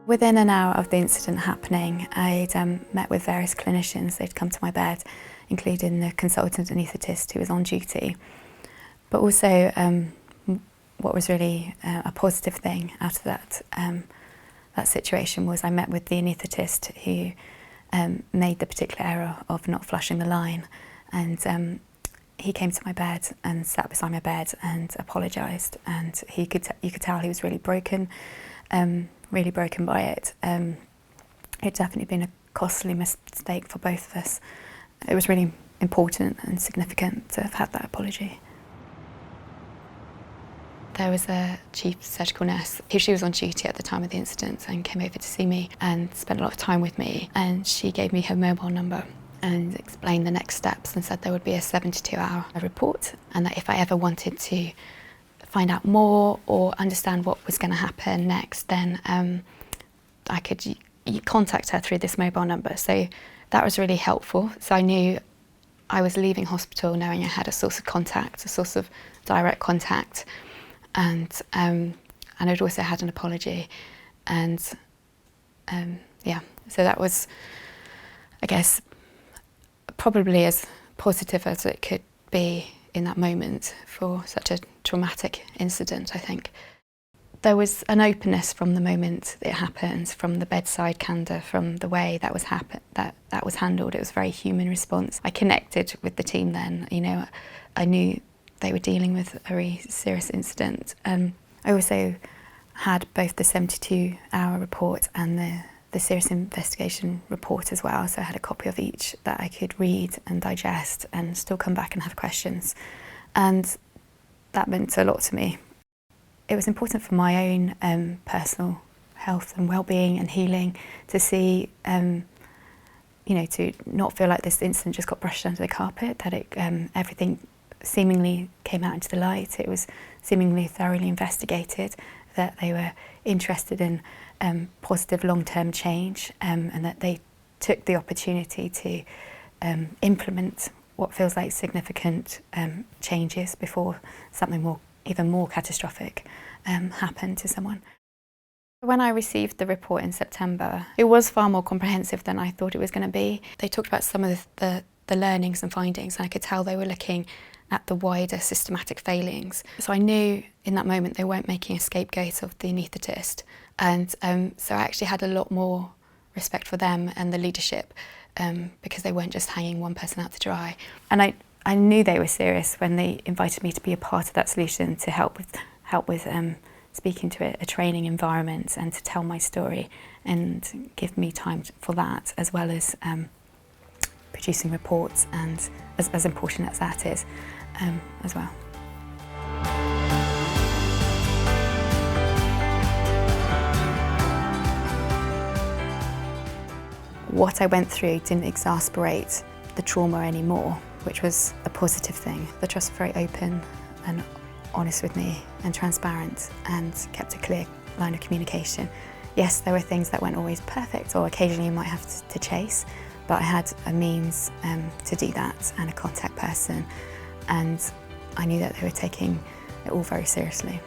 Within an hour of the incident happening, I'd met with various clinicians. They'd come to my bed, including the consultant anaesthetist who was on duty. But also, what was really a positive thing out of that situation was I met with the anaesthetist who made the particular error of not flushing the line, and he came to my bed and sat beside my bed and apologised, and you could tell he was really broken by it. It'd definitely been a costly mistake for both of us. It was really important and significant to have had that apology. There was a chief surgical nurse she was on duty at the time of the incident and came over to see me and spent a lot of time with me, and she gave me her mobile number and explained the next steps and said there would be a 72-hour report, and that if I ever wanted to find out more or understand what was going to happen next, then I could contact her through this mobile number. So that was really helpful. So I knew I was leaving hospital knowing I had a source of contact, a source of direct contact, and I'd also had an apology, and yeah, so that was, I guess, probably as positive as it could be in that moment for such a traumatic incident, I think. There was an openness from the moment it happened, from the bedside candour, from the way that was handled. It was a very human response. I connected with the team then, you know, I knew they were dealing with a very serious incident. I also had both the 72-hour report and the serious investigation report as well, so I had a copy of each that I could read and digest and still come back and have questions, and that meant a lot to me. It was important for my own personal health and well-being and healing to see, you know, to not feel like this incident just got brushed under the carpet, that everything seemingly came out into the light. It was seemingly thoroughly investigated, that they were interested in positive long-term change, and that they took the opportunity to implement what feels like significant changes before something even more catastrophic happened to someone. When I received the report in September, it was far more comprehensive than I thought it was going to be. They talked about some of the learnings and findings, and I could tell they were looking at the wider systematic failings. So I knew in that moment they weren't making a scapegoat of the anaesthetist, and so I actually had a lot more respect for them and the leadership, because they weren't just hanging one person out to dry. And I knew they were serious when they invited me to be a part of that solution, to help with speaking to a training environment and to tell my story and give me time for that, as well as producing reports, and as important as that is, as well. What I went through didn't exasperate the trauma anymore, which was a positive thing. The trust were very open and honest with me and transparent, and kept a clear line of communication. Yes, there were things that weren't always perfect, or occasionally you might have to chase, but I had a means to do that and a contact person, and I knew that they were taking it all very seriously.